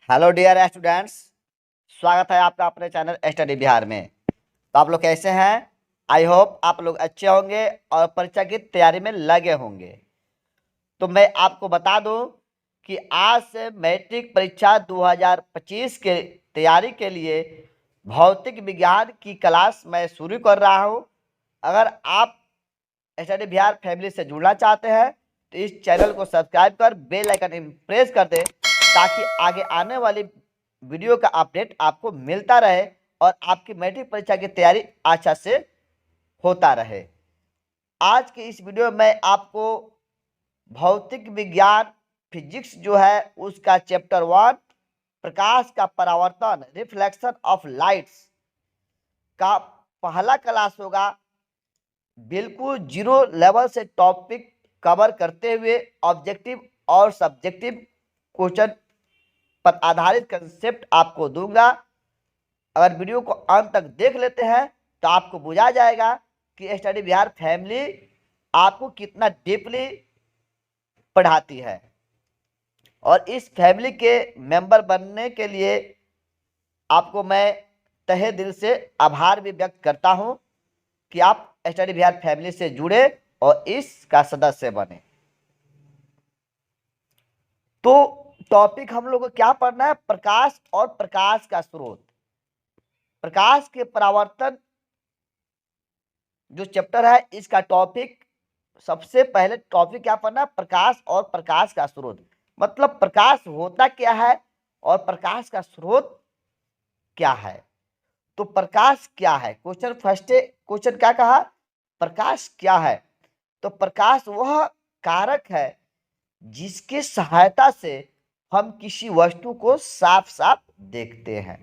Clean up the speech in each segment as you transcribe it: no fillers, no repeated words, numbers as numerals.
Hello dear students. स्वागत है आपका अपने चैनल स्टडी बिहार में। तो आप लोग कैसे हैं? आई होप आप लोग अच्छे होंगे और परीक्षा की तैयारी में लगे होंगे। तो मैं आपको बता दूं कि आज से मैट्रिक परीक्षा 2025 के तैयारी के लिए भौतिक विज्ञान की क्लास मैं शुरू कर रहा हूं। अगर आप स्टडी बिहार फैमिली से जुड़ना चाहते हैं तो इस चैनल को सब्सक्राइब कर बेल आइकन प्रेस कर दें ताकि आगे आने वाली वीडियो का अपडेट आपको मिलता रहे और आपकी मैट्रिक परीक्षा की तैयारी अच्छा से होता रहे। आज की इस वीडियो में मैं आपको भौतिक विज्ञान फिजिक्स जो है उसका चैप्टर 1 प्रकाश का परावर्तन रिफ्लेक्शन ऑफ लाइट्स का पहला क्लास होगा। बिल्कुल जीरो लेवल से टॉपिक कवर करते हुए ऑब्जेक्टिव और सब्जेक्टिव क्वेश्चन पर आधारित कंसेप्ट आपको दूंगा। अगर वीडियो को अंत तक देख लेते हैं तो आपको बुझा जाएगा कि स्टडी बिहार फैमिली आपको कितना डीपली पढ़ाती है। और इस फैमिली के मेंबर बनने के लिए आपको मैं तहे दिल से आभार भी व्यक्त करता हूं कि आप स्टडी बिहार फैमिली से जुड़े और इसका सदस्य बने। तो टॉपिक हम लोग को क्या पढ़ना है? प्रकाश और प्रकाश का स्रोत। प्रकाश के परावर्तन जो चैप्टर है इसका टॉपिक सबसे पहले टॉपिक क्या पढ़ना है? प्रकाश और प्रकाश का स्रोत। मतलब प्रकाश होता क्या है और प्रकाश का स्रोत क्या है। तो प्रकाश क्या है? क्वेश्चन फर्स्ट क्वेश्चन क्या कहा? प्रकाश क्या है? तो प्रकाश वह कारक है जिसकी सहायता से हम किसी वस्तु को साफ साफ देखते हैं।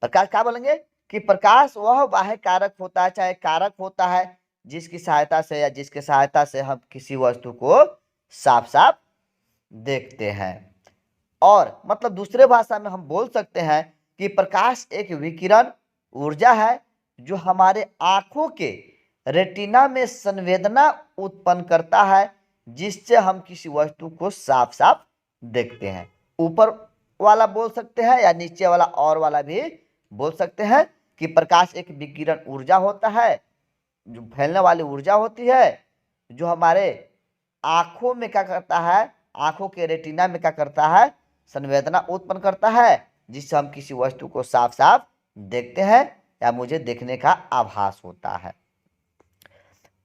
प्रकाश क्या बोलेंगे कि प्रकाश वह बाह्य कारक होता है, चाहे कारक होता है जिसकी सहायता से या जिसके सहायता से हम किसी वस्तु को साफ साफ देखते हैं। और मतलब दूसरे भाषा में हम बोल सकते हैं कि प्रकाश एक विकिरण ऊर्जा है जो हमारे आंखों के रेटिना में संवेदना उत्पन्न करता है जिससे हम किसी वस्तु को साफ साफ देखते हैं। ऊपर वाला बोल सकते हैं या नीचे वाला और वाला भी बोल सकते हैं कि प्रकाश एक विकिरण ऊर्जा होता है, जो फैलने वाली ऊर्जा होती है, जो हमारे आंखों में क्या करता है, आंखों के रेटिना में क्या करता है, संवेदना उत्पन्न करता है जिससे हम किसी वस्तु को साफ साफ देखते हैं या मुझे देखने का आभास होता है।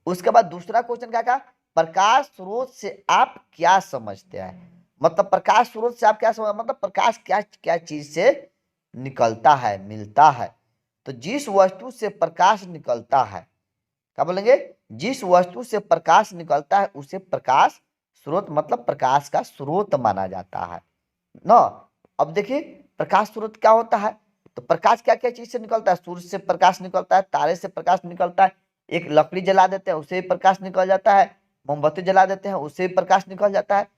उसके बाद दूसरा क्वेश्चन क्या कहा? प्रकाश स्रोत से आप क्या समझते हैं? मतलब प्रकाश स्रोत से आप क्या समझ, मतलब प्रकाश क्या क्या चीज से निकलता है, मिलता है। तो जिस वस्तु से प्रकाश निकलता है, क्या बोलेंगे? जिस वस्तु से प्रकाश निकलता है उसे प्रकाश स्रोत मतलब प्रकाश का स्रोत माना जाता है ना। अब देखिए प्रकाश स्रोत क्या होता है। तो प्रकाश क्या क्या चीज से निकलता है? सूर्य से प्रकाश निकलता है, तारे से प्रकाश निकलता है, एक लकड़ी जला देते हैं उससे भी प्रकाश निकल जाता है, मोमबत्ती जला देते हैं उससे भी प्रकाश निकल जाता है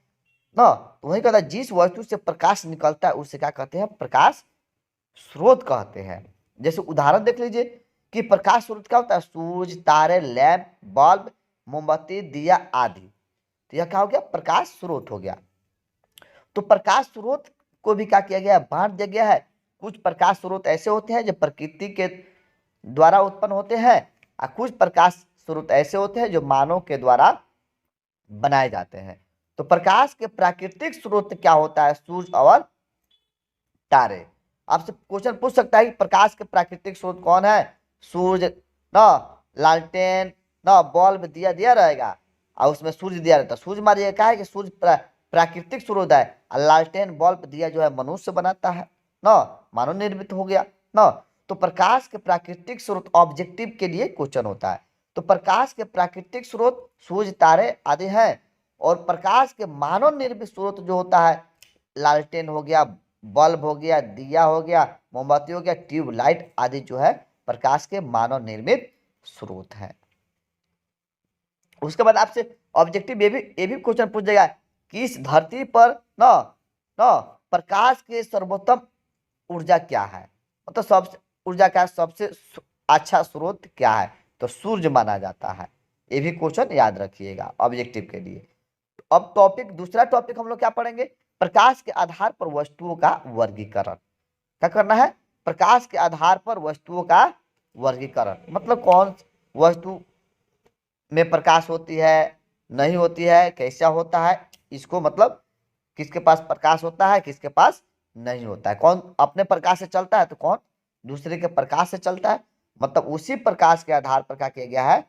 ना। तो वही कहता है जिस वस्तु से प्रकाश निकलता है उसे क्या कहते हैं? प्रकाश स्रोत कहते हैं। जैसे उदाहरण देख लीजिए कि प्रकाश स्रोत क्या होता है? सूरज, तारे, लैंप, बल्ब, मोमबत्ती, दिया आदि। तो यह क्या हो गया? प्रकाश स्रोत हो गया। तो प्रकाश स्रोत को भी क्या किया गया है? बांट दिया गया है। कुछ प्रकाश स्रोत ऐसे होते हैं जो प्रकृति के द्वारा उत्पन्न होते हैं और कुछ प्रकाश स्रोत ऐसे होते हैं जो मानव के द्वारा बनाए जाते हैं। तो प्रकाश के प्राकृतिक स्रोत क्या होता है? सूर्य और तारे। आपसे क्वेश्चन पूछ सकता है कि प्रकाश के प्राकृतिक स्रोत कौन है? सूर्य ना, लालटेन ना, बल्ब दिया दिया रहेगा और उसमें सूर्य दिया रहता है। सूर्य मारिए क्या है कि सूर्य प्राकृतिक स्रोत है और लालटेन बल्ब दिया जो है मनुष्य बनाता है ना, मानव निर्मित हो गया ना। तो प्रकाश के प्राकृतिक स्रोत ऑब्जेक्टिव के लिए क्वेश्चन होता है। तो प्रकाश के प्राकृतिक स्रोत सूर्य, तारे आदि हैं। और प्रकाश के मानव निर्मित स्रोत जो होता है लालटेन हो गया, बल्ब हो गया, दिया हो गया, मोमबत्ती हो गया, ट्यूबलाइट आदि जो है प्रकाश के मानव निर्मित स्रोत हैं। उसके बाद आपसे ऑब्जेक्टिव ये भी क्वेश्चन पूछ जाएगा कि इस धरती पर ना ना प्रकाश के सर्वोत्तम ऊर्जा क्या है? मतलब सबसे ऊर्जा का सबसे अच्छा स्रोत क्या है? तो सूर्य माना जाता है। ये भी क्वेश्चन याद रखिएगा ऑब्जेक्टिव के लिए। अब टॉपिक दूसरा टॉपिक हम लोग क्या पढ़ेंगे? प्रकाश के आधार पर वस्तुओं का वर्गीकरण। क्या करना है? प्रकाश के आधार पर वस्तुओं का वर्गीकरण, मतलब कौन वस्तु में प्रकाश होती है, नहीं होती है, कैसा होता है, इसको मतलब किसके पास प्रकाश होता है, किसके पास नहीं होता है, कौन अपने प्रकाश से चलता है तो कौन दूसरे के प्रकाश से चलता है। मतलब उसी प्रकाश के आधार पर क्या किया गया है,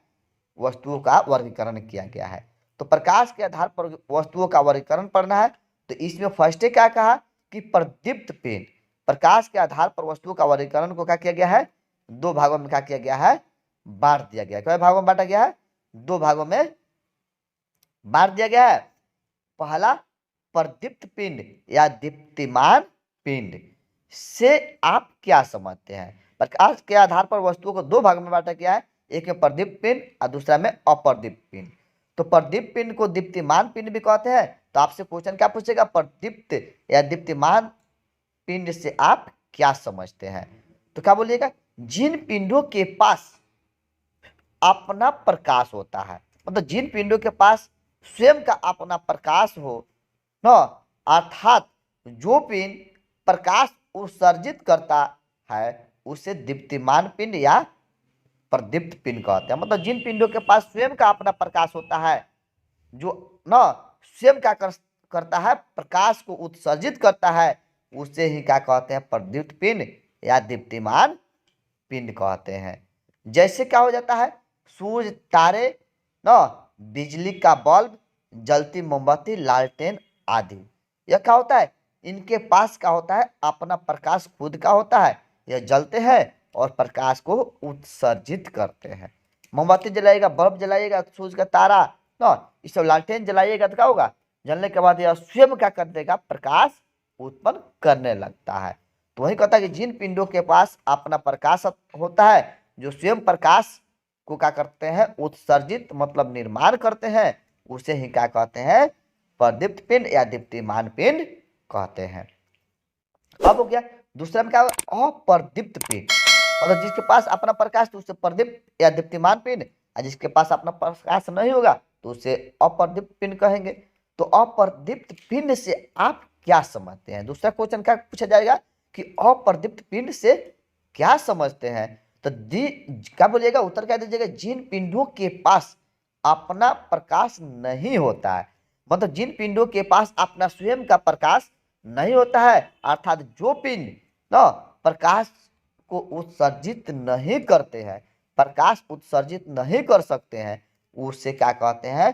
वस्तुओं का वर्गीकरण किया गया है। तो प्रकाश के आधार पर वस्तुओं का वर्गीकरण पढ़ना है। तो इसमें फर्स्ट क्या कहा कि प्रदीप्त पिंड, प्रकाश के आधार पर वस्तुओं का वर्गीकरण को क्या किया गया है, दो भागों में क्या किया गया है, बांट दिया गया है। कितने भागों में बांटा गया है, दो भागों में बांट दिया गया है। पहला प्रदीप्त पिंड या दीप्तिमान पिंड से आप क्या समझते हैं? प्रकाश के आधार पर वस्तुओं को दो भागों में बांटा गया है, एक में प्रदीप्त पिंड और दूसरा में अप्रदीप्त पिंड। तो प्रदीप्त पिंड को दीप्तिमान पिंड भी कहते हैं। तो आपसे क्वेश्चन क्या पूछेगा, प्रदीप्त या दीप्तिमान पिंड से आप क्या समझते हैं? तो क्या बोलिएगा, जिन पिंडों के पास अपना प्रकाश होता है, मतलब जिन पिंडों के पास स्वयं का अपना प्रकाश हो न, अर्थात जो पिंड प्रकाश उत्सर्जित करता है उसे दीप्तिमान पिंड या प्रदीप्त पिंड कहते हैं। मतलब जिन पिंडों के पास स्वयं का अपना प्रकाश होता है, जो न स्वयं क्या करता है, प्रकाश को उत्सर्जित करता है, उसे ही क्या कहते हैं, प्रदीप्त पिंड या दीप्तिमान पिंड कहते हैं। जैसे क्या हो जाता है, सूर्य, तारे न, बिजली का बल्ब, जलती मोमबत्ती, लालटेन आदि, यह क्या होता है, इनके पास क्या होता है, अपना प्रकाश खुद का होता है, यह जलते हैं और प्रकाश को उत्सर्जित करते हैं। मोमबत्ती जलाइएगा, बल्ब जलाइएगा, सूर्य का तारा न, इस सब लालटेन जलाइएगा तो क्या होगा, जलने के बाद यह स्वयं क्या कर देगा, प्रकाश उत्पन्न करने लगता है। तो वही कहता है कि जिन पिंडों के पास अपना प्रकाश होता है, जो स्वयं प्रकाश को क्या करते हैं, उत्सर्जित मतलब निर्माण करते हैं, उसे ही क्या कहते हैं, प्रदीप्त पिंड या दीप्तिमान पिंड कहते हैं। अब हो गया दूसरा में क्या होगा, अप्रदीप्त पिंड, मतलब जिसके पास अपना प्रकाश तो उसे प्रदीप्त या दीप्तिमान पिंड, और जिसके पास अपना प्रकाश नहीं होगा तो उसे अप्रदीप्त पिंड कहेंगे। तो अप्रदीप्त पिंड से आप क्या समझते हैं? दूसरा क्वेश्चन क्या पूछा जाएगा कि अप्रदीप्त पिंड से क्या समझते हैं? तो क्या बोलिएगा, उत्तर क्या दीजिएगा, जिन पिंडों के पास अपना प्रकाश नहीं होता है, मतलब जिन पिंडों के पास अपना स्वयं का प्रकाश नहीं होता है, अर्थात जो पिंड न प्रकाश को उत्सर्जित नहीं करते हैं, प्रकाश उत्सर्जित नहीं कर सकते हैं, उसे क्या कहते हैं,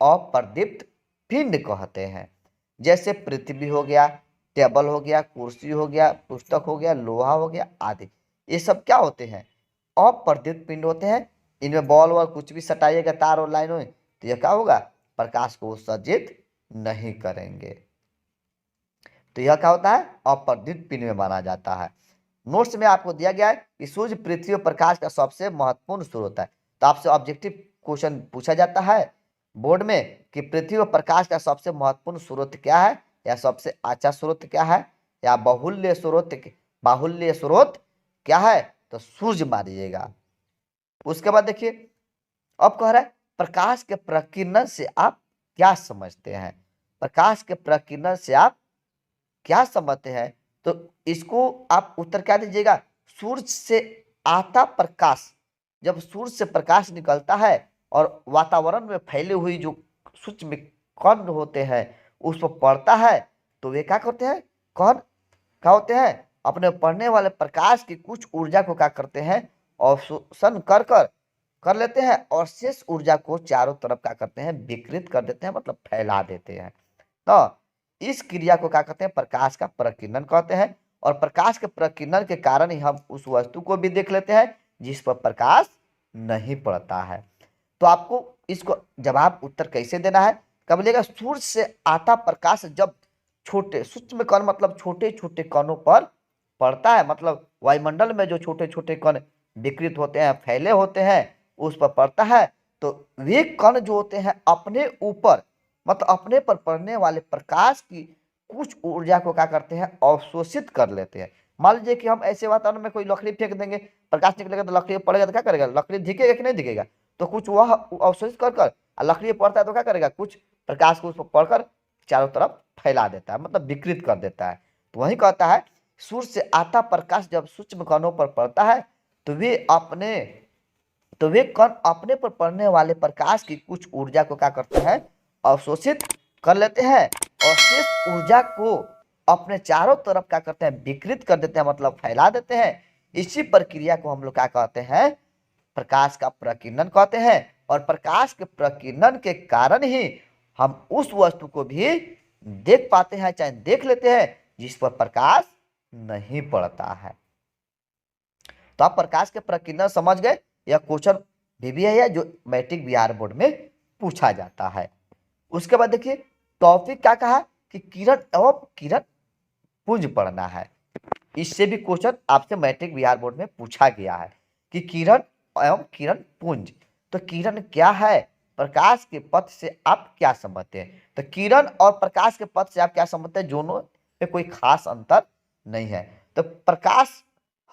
अप्रदीप्त पिंड कहते हैं। जैसे पृथ्वी हो गया, टेबल हो गया, कुर्सी हो गया, पुस्तक हो गया, लोहा हो गया आदि, ये सब क्या होते हैं, अप्रदीप्त पिंड होते हैं। इनमें बॉल वॉल कुछ भी सटाइएगा, तार और लाइन हो, तो यह क्या होगा, प्रकाश को उत्सर्जित नहीं करेंगे। तो यह क्या होता है, अप्रदीप्त पिंड में माना जाता है। नोट्स में आपको दिया गया है कि सूर्य पृथ्वी और प्रकाश का सबसे महत्वपूर्ण स्रोत है। तो आपसे ऑब्जेक्टिव क्वेश्चन पूछा जाता है बोर्ड में कि पृथ्वी और प्रकाश का सबसे महत्वपूर्ण स्रोत क्या है, या सबसे अच्छा स्रोत क्या है, या बाहुल्य स्रोत क्या है, तो सूर्य मानिएगा। उसके बाद देखिए, अब कह रहा है प्रकाश के प्रकीर्णन से आप क्या समझते हैं? प्रकाश के प्रकीर्णन से आप क्या समझते हैं? तो इसको आप उत्तर क्या दीजिएगा, सूर्य से आता प्रकाश, जब सूर्य से प्रकाश निकलता है और वातावरण में फैले हुई जो सूक्ष्म कण होते हैं उस पर पड़ता है, तो वे क्या करते हैं, कण क्या होते हैं, अपने पढ़ने वाले प्रकाश की कुछ ऊर्जा को क्या करते हैं, अवशोषण कर लेते हैं, और शेष ऊर्जा को चारों तरफ क्या करते हैं, विकृत कर देते हैं, मतलब फैला देते हैं। तो इस क्रिया को क्या कहते हैं, प्रकाश का प्रकीर्णन कहते हैं। और प्रकाश के प्रकीर्णन के कारण ही हम उस वस्तु को भी देख लेते हैं जिस पर प्रकाश नहीं पड़ता है। तो आपको इसको जवाब उत्तर कैसे देना है, कब बोलिएगा, सूर्य से आता प्रकाश जब छोटे सूक्ष्म कण मतलब छोटे छोटे कणों पर पड़ता है, मतलब वायुमंडल में जो छोटे छोटे कण विकृत होते हैं, फैले होते हैं, उस पर पड़ता है, तो वे कण जो होते हैं अपने ऊपर मतलब अपने पर पड़ने वाले प्रकाश की कुछ ऊर्जा को क्या करते हैं, अवशोषित कर लेते हैं। मान लीजिए कि हम ऐसे वातावरण में कोई लकड़ी फेंक देंगे, प्रकाश निकलेगा तो लकड़ी पड़ेगा तो क्या करेगा, लकड़ी दिखेगा कि नहीं दिखेगा, तो कुछ वह अवशोषित कर लकड़ी पड़ता है तो क्या करेगा, कुछ प्रकाश को उस पर पड़कर चारों तरफ फैला देता है, मतलब विकृत कर देता है। तो वही कहता है सूर्य से आता प्रकाश जब सूक्ष्म कणों पर पड़ता है तो वे कण अपने पर पड़ने वाले प्रकाश की कुछ ऊर्जा को क्या करते हैं, अवशोषित कर लेते हैं और शेष ऊर्जा को अपने चारों तरफ क्या करते हैं, विकृत कर देते हैं, मतलब फैला देते हैं। इसी प्रक्रिया को हम लोग क्या कहते हैं, प्रकाश का प्रकीर्णन कहते हैं। और प्रकाश के प्रकीर्णन के कारण ही हम उस वस्तु को भी देख पाते हैं, चाहे देख लेते हैं जिस पर प्रकाश नहीं पड़ता है। तो आप प्रकाश के प्रकीर्णन समझ गए। यह क्वेश्चन भी है जो मैट्रिक बिहार बोर्ड में पूछा जाता है। उसके बाद देखिए टॉपिक क्या कहा कि किरण एवं किरण पुंज पढ़ना है। इससे भी क्वेश्चन आपसे मैट्रिक बिहार बोर्ड में पूछा गया है कि किरण एवं किरण पुंज। तो किरण क्या है, प्रकाश के पथ से आप क्या समझते हैं। तो किरण और प्रकाश के पथ से आप क्या समझते हैं, दोनों में कोई खास अंतर नहीं है। तो प्रकाश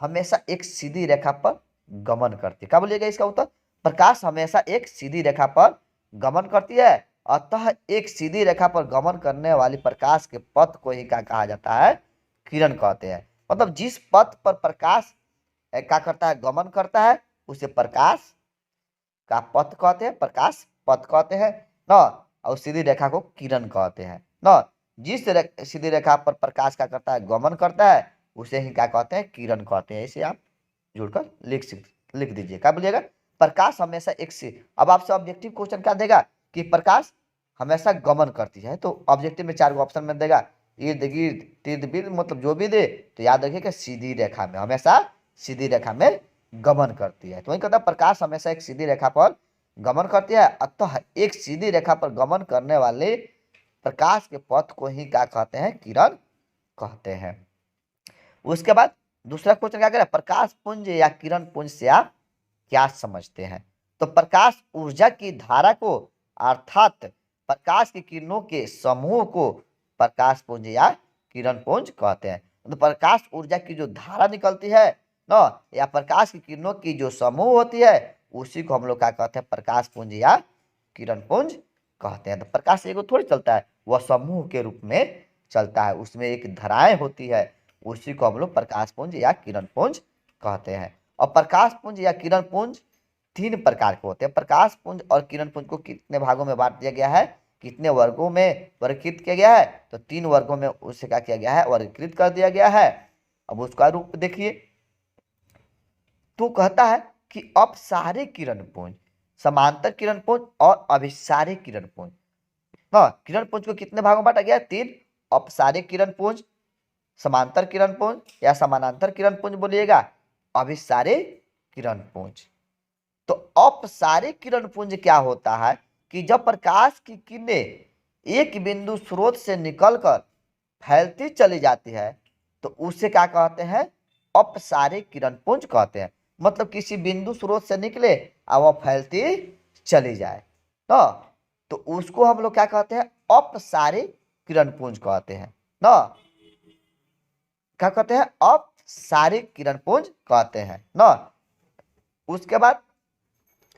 हमेशा एक सीधी रेखा पर गमन करती है। क्या बोलिएगा इसका उत्तर, प्रकाश हमेशा एक सीधी रेखा पर गमन करती है। अतः एक सीधी रेखा पर गमन करने वाली प्रकाश के पथ को ही क्या कहा जाता है, किरण कहते हैं। मतलब जिस पथ पर प्रकाश क्या करता है, गमन करता है, उसे प्रकाश का पथ कहते हैं, प्रकाश पथ कहते हैं ना। और सीधी रेखा को किरण कहते हैं ना। जिस सीधी रेखा पर प्रकाश क्या करता है, गमन करता है, उसे ही क्या कहते हैं, किरण कहते हैं। इसे आप जुड़कर लिख दीजिए। क्या बोलिएगा, प्रकाश हमेशा एक से। अब आपसे ऑब्जेक्टिव क्वेश्चन क्या देगा कि प्रकाश हमेशा गमन करती है, तो ऑब्जेक्टिव में 4 ऑप्शन में देगा, इर्द गिर्द तीर्थ बिर्द, मतलब जो भी दे तो याद रखिए कि सीधी रेखा में, हमेशा सीधी रेखा में गमन करती है। तो वही कहता है प्रकाश हमेशा एक सीधी रेखा पर गमन करती है। अतः एक सीधी रेखा पर गमन करने वाले प्रकाश के पथ को ही क्या कहते हैं, किरण कहते हैं। उसके बाद दूसरा क्वेश्चन क्या करें, प्रकाश पुंज या किरण पुंज से आप क्या समझते हैं। तो प्रकाश ऊर्जा की धारा को अर्थात प्रकाश की किरणों के समूह को प्रकाश पुंज या किरण पुंज कहते हैं। तो प्रकाश ऊर्जा की जो धारा निकलती है ना, या प्रकाश की किरणों की जो समूह होती है, उसी को हम लोग क्या कहते हैं, प्रकाश पुंज या किरण पुंज कहते हैं। तो प्रकाश एगो थोड़ी चलता है, वह समूह के रूप में चलता है, उसमें एक धाराएं होती है, उसी को हम लोग प्रकाश पुंज या किरण पुंज कहते हैं। और प्रकाश पुंज या किरण पुंज 3 प्रकार के होते हैं। प्रकाश पुंज और किरण पुंज को कितने भागों में बांट दिया गया है, कितने वर्गों में वर्गीकृत किया गया है, तो 3 वर्गों में उससे क्या किया गया है, वर्गीकृत कर दिया गया है। अब उसका रूप देखिए, तो कहता है कि अपसारी किरण पुंज, समांतर किरण पुंज और अभिसारी किरण पुंज। हाँ, किरण पुंज को कितने भागों में बांटा गया, 3। अपसारी किरण पुंज, समांतर किरण पुंज या समानांतर किरण पुंज बोलिएगा, अभिसारी किरण पुंज। तो अपसारी किरण पुंज क्या होता है कि जब प्रकाश की किरणें एक बिंदु स्रोत से निकलकर फैलती चली जाती है तो उसे क्या कहते हैं, अपसारी किरण पुंज कहते हैं। मतलब किसी बिंदु स्रोत से निकले और वह फैलती चली जाए तो उसको हम लोग क्या कहते हैं, अपसारी किरण पुंज कहते हैं ना। क्या कहते हैं, अपसारी किरण पुंज कहते हैं ना। उसके बाद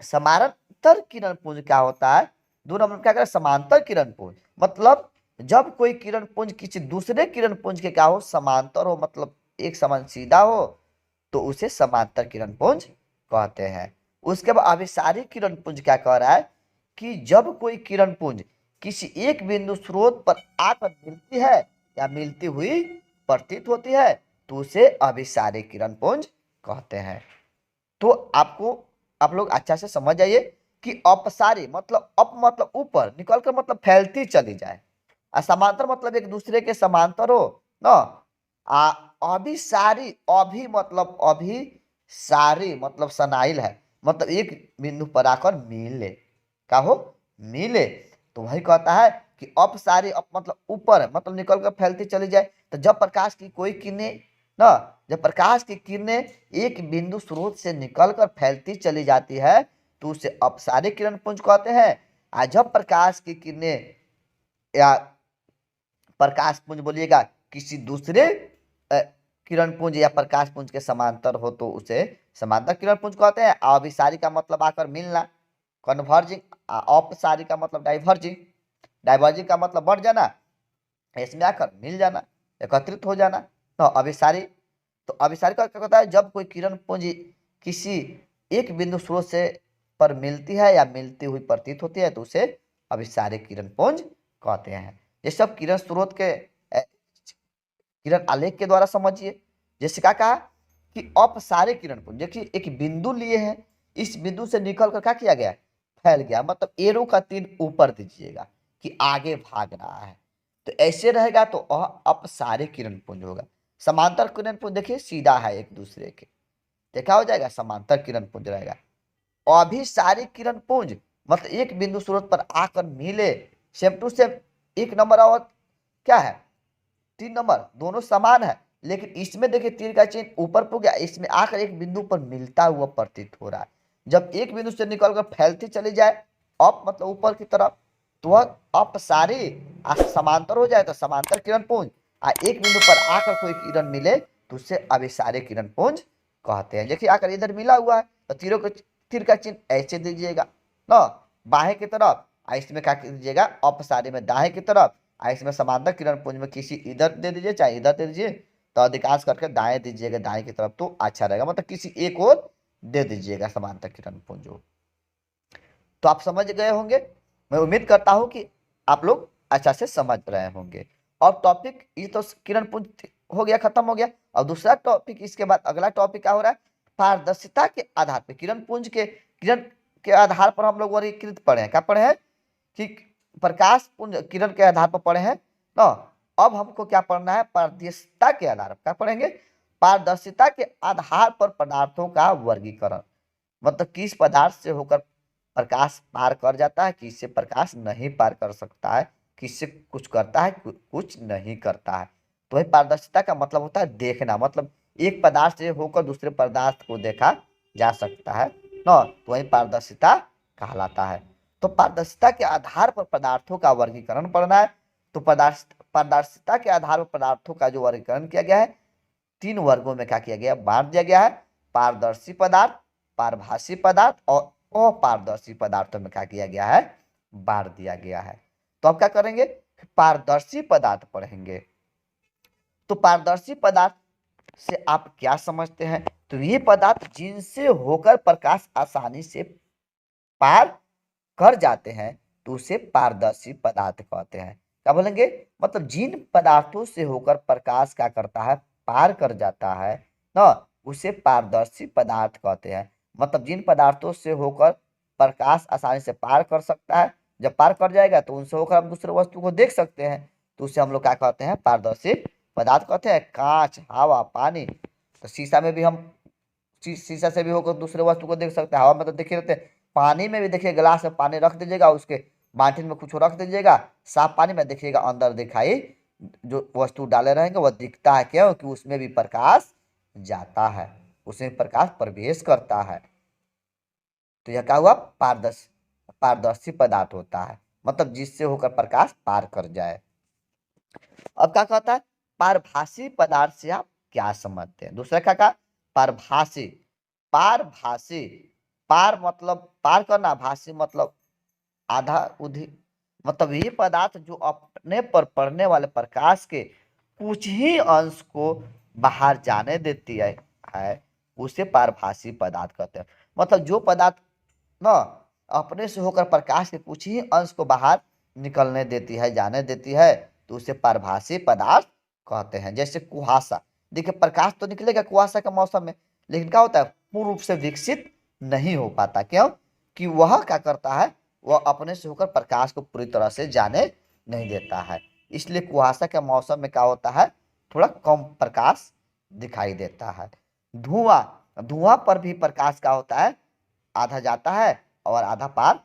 समांतर किरण पुंज क्या होता है, दोनों हम क्या करें, समांतर किरण पुंज, मतलब जब कोई किरण पुंज किसी दूसरे किरण पुंज के क्या हो, समांतर हो, मतलब एक समान सीधा हो, तो उसे समांतर किरण पुंज कहते हैं। उसके बाद अभिसारी किरण पुंज क्या कह रहा है कि जब कोई किरण पुंज किसी एक बिंदु स्रोत पर आकर मिलती है या मिलती हुई प्रतीत होती है तो उसे अभिसारी किरण पुंज कहते हैं। तो आपको आप लोग अच्छा से समझ जाइए कि अपसारी मतलब अप मतलब ऊपर निकलकर मतलब फैलती चली जाए, और समांतर मतलब एक दूसरे के समांतर हो ना। अभिसारी, अभी मतलब अभी, सारी मतलब सनाइल है, मतलब एक बिंदु पर आकर मिले, क्या हो, मिले। तो वही कहता है कि अपसारी अप मतलब ऊपर है, मतलब निकलकर फैलती चली जाए। तो जब प्रकाश की कोई किरणें ना, जब प्रकाश की किरणें एक बिंदु स्रोत से निकलकर फैलती चली जाती है तो उसे अपसारी किरण पुंज कहते हैं। और जब प्रकाश की किरणें या प्रकाश पुंज बोलिएगा किसी दूसरे किरण पुंज या प्रकाश पुंज के समांतर हो तो उसे समांतर किरण पुंज कहते हैं। अभिसारी का मतलब आकर मिलना, कन्वर्जिंग। अपसारी का मतलब डाइवर्जिंग, डाइवर्जिंग का मतलब बढ़ जाना, इसमें आकर मिल जाना, एकत्रित हो जाना। तो अभिसारी, तो अभिसारी का क्या होता है, जब कोई किरण पुंज किसी एक बिंदु स्रोत से पर मिलती है या मिलती हुई प्रतीत होती है तो उसे अभिसारी किरण पुंज कहते हैं। ये सब किरण स्रोत के किरण आलेख के द्वारा समझिए। जैसे क्या कहा कि अपसारे किरण पुंज, देखिए एक बिंदु लिए हैं, इस बिंदु से निकल कर क्या किया गया, फैल गया, मतलब एरो का 3 ऊपर दीजिएगा कि आगे भाग रहा है, तो ऐसे रहेगा तो अपसारे किरण पुंज होगा। समांतर किरण पुंज देखिए सीधा है एक दूसरे के, देखा हो जाएगा, समांतर किरण पुंज रहेगा। अभिसारी किरण पुंज मतलब एक बिंदु स्रोत पर आकर मिले, सेम टू सेम, एक नंबर और क्या है 3 नंबर, दोनों समान है, लेकिन इसमें देखिए तीर का चिन्ह ऊपर को गया, इसमें आकर एक बिंदु पर मिलता हुआ प्रतीत हो रहा है। जब एक बिंदु से निकलकर फैलती चली जाए, अप मतलब ऊपर की तरफ, तो वह अपसारी, समांतर हो जाए तो समांतर किरण पुंज, एक बिंदु पर आकर कोई किरण मिले तो उसे अभिसारी किरण पुंज कहते हैं। देखिए आकर इधर मिला हुआ है तो तीरों के तीर का चिन्ह ऐसे दीजिएगा ना, बाहें की तरफ, इसमें क्या कीजिएगा, अपसारी में दाएं की तरफ, इसमें समांतर किरण पुंज में किसी इधर दे दीजिए चाहे इधर दे दीजिए, तो अधिकांश करके दाएं दीजिएगा, दाएं की तरफ तो अच्छा रहेगा, मतलब किसी एक और दे दीजिएगा समांतर किरण पुंज। तो आप समझ गए होंगे, मैं उम्मीद करता हूं कि आप लोग अच्छा से समझ रहे होंगे। और टॉपिक ये तो किरण पुंज हो गया, खत्म हो गया। और दूसरा टॉपिक, इसके बाद अगला टॉपिक क्या हो रहा है, पारदर्शिता के आधार पर किरण पुंज के, किरण के आधार पर हम लोग वर्गीकृत पढ़े हैं, क्या पढ़े हैं कि प्रकाश पुंज किरण के आधार पर पढ़े हैं ना। अब हमको क्या पढ़ना है, पारदर्शिता के आधार पर क्या पढ़ेंगे, पारदर्शिता के आधार पर पदार्थों का वर्गीकरण, मतलब किस पदार्थ से होकर प्रकाश पार कर जाता है, किससे प्रकाश नहीं पार कर सकता है, किससे कुछ करता है कुछ नहीं करता है। तो वही पारदर्शिता का मतलब होता है देखना, मतलब एक पदार्थ से होकर दूसरे पदार्थ को देखा जा सकता है ना, तो वही पारदर्शिता कहलाता है। तो पारदर्शिता के आधार पर पदार्थों का वर्गीकरण पढ़ना है। तो पारदर्शिता के आधार पर पदार्थों का जो वर्गीकरण किया गया है, 3 वर्गों में क्या किया गया, बांट दिया गया है, पारदर्शी पदार्थ, पारभासी पदार्थ और अपारदर्शी पदार्थों में क्या किया गया है, बांट दिया गया है। तो अब क्या करेंगे, पारदर्शी पदार्थ पढ़ेंगे। तो पारदर्शी पदार्थ से आप क्या समझते हैं, तो ये पदार्थ जिनसे होकर प्रकाश आसानी से पार कर जाते हैं तो उसे पारदर्शी पदार्थ कहते हैं। क्या बोलेंगे, मतलब जिन पदार्थों से होकर प्रकाश क्या करता है, पार कर जाता है ना, उसे पारदर्शी पदार्थ कहते हैं। मतलब जिन पदार्थों से होकर प्रकाश आसानी से पार कर सकता है, जब पार कर जाएगा तो उनसे होकर हम दूसरे वस्तु को देख सकते हैं, तो उसे हम लोग क्या कहते हैं, पारदर्शी पदार्थ कहते हैं। कांच, हवा, पानी, तो शीशा में भी हम शीशा से भी होकर दूसरे वस्तु को देख सकते हैं, हवा में तो देखे रहते हैं, पानी में भी देखिए, गिलास में पानी रख दीजिएगा, उसके बाल्टी में कुछ रख दीजिएगा, साफ पानी में देखिएगा अंदर दिखाई जो वस्तु डाले रहेंगे वह दिखता है, क्यों कि उसमें भी प्रकाश जाता है, उसमें प्रकाश प्रवेश करता है। तो यह क्या हुआ, पारदर्शी पदार्थ होता है, मतलब जिससे होकर प्रकाश पार कर जाए। अब क्या कहता है, पारभासी पदार्थ से आप क्या समझते हैं, दूसरा क्या कहा, पारभासी, पारभासी, पार मतलब पार करना, भासी मतलब आधा उधी, मतलब ये पदार्थ जो अपने पर पड़ने वाले प्रकाश के कुछ ही अंश को बाहर जाने देती है उसे पारभासी पदार्थ कहते हैं। मतलब जो पदार्थ ना अपने से होकर प्रकाश के कुछ ही अंश को बाहर निकलने देती है, जाने देती है, तो उसे पारभासी पदार्थ कहते हैं। जैसे कुहासा, देखिए प्रकाश तो निकलेगा कुहासा के मौसम में, लेकिन क्या होता है, पूर्ण रूप से विकसित नहीं हो पाता, क्यों कि वह क्या करता है, वह अपने से होकर प्रकाश को पूरी तरह से जाने नहीं देता है, इसलिए कुहासा के मौसम में क्या होता है, थोड़ा कम प्रकाश दिखाई देता है। धुआं, धुआं पर भी प्रकाश का होता है, आधा जाता है और आधा पार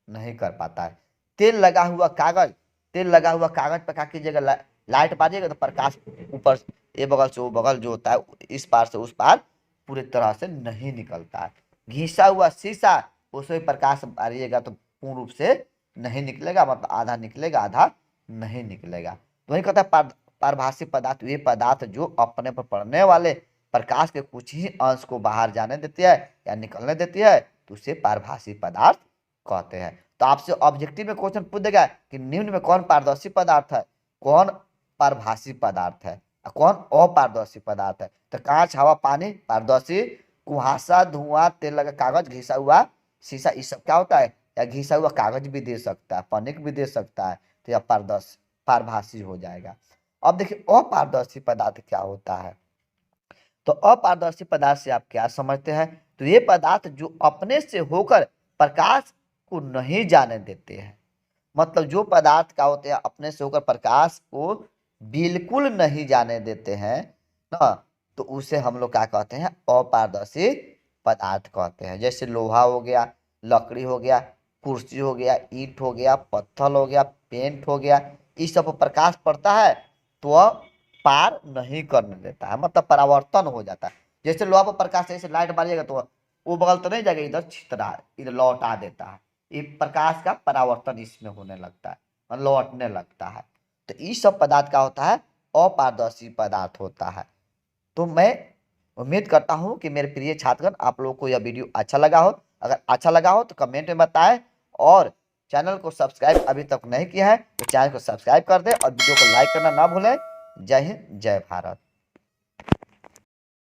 नहीं कर पाता है। तेल लगा हुआ कागज, तेल लगा हुआ कागज पर क्या कीजिएगा, लाइट बाजिएगा तो प्रकाश ऊपर ये बगल से वो बगल जो होता है, इस पार से उस पार पूरी तरह से नहीं निकलता है। घिसा हुआ शीशा, उसमें प्रकाश मारिएगा तो पूर्ण रूप से नहीं निकलेगा, मतलब आधा निकलेगा आधा नहीं निकलेगा। तो वही कहता है पारभासी पदार्थ, ये पदार्थ जो अपने पर पड़ने वाले प्रकाश के कुछ ही अंश को बाहर जाने देती है या निकलने देती है, तो उसे पारभासी पदार्थ कहते हैं। तो आपसे ऑब्जेक्टिव में क्वेश्चन पूछ देगा कि निम्न में कौन पारदर्शी पदार्थ है, कौन पारभासी पदार्थ है। कौन? अपारदर्शी पदार्थ है। तो कांच, हवा, पानी पारदर्शी, कुहासा, धुआं, तेल लगा कागज, घिसा हुआ शीशा, ये सब क्या होता है? या घिसा हुआ कागज भी दे सकता है, पनिक भी दे सकता है। तो यह पारदर्शी पारभासी हो जाएगा। अब देखिए अपारदर्शी पदार्थ क्या होता है। तो अपारदर्शी पदार्थ से आप क्या समझते हैं? तो ये पदार्थ जो अपने से होकर प्रकाश को नहीं जाने देते हैं। मतलब जो पदार्थ क्या होते हैं, अपने से होकर प्रकाश को बिल्कुल नहीं जाने देते हैं ना, तो उसे हम लोग क्या कहते हैं? अपारदर्शी पदार्थ कहते हैं। जैसे लोहा हो गया, लकड़ी हो गया, कुर्सी हो गया, ईंट हो गया, पत्थर हो गया, पेंट हो गया, इस सब पर प्रकाश पड़ता है तो वह पार नहीं करने देता है, मतलब परावर्तन हो जाता है। जैसे लोहा पर प्रकाश ऐसे लाइट मारिएगा तो वो बगल तो नहीं जाएगा, इधर छितरा इधर लौटा देता है। ये प्रकाश का परावर्तन इसमें होने लगता है, लौटने लगता है। तो इस सब पदार्थ का होता है अपारदर्शी पदार्थ होता है। तो मैं उम्मीद करता हूं कि मेरे प्रिय छात्रगण आप लोगों को यह वीडियो अच्छा लगा हो। अगर अच्छा लगा हो तो कमेंट में बताएं, और चैनल को सब्सक्राइब अभी तक नहीं किया है तो चैनल को सब्सक्राइब कर दें और वीडियो को लाइक करना ना भूलें। जय हिंद, जय भारत।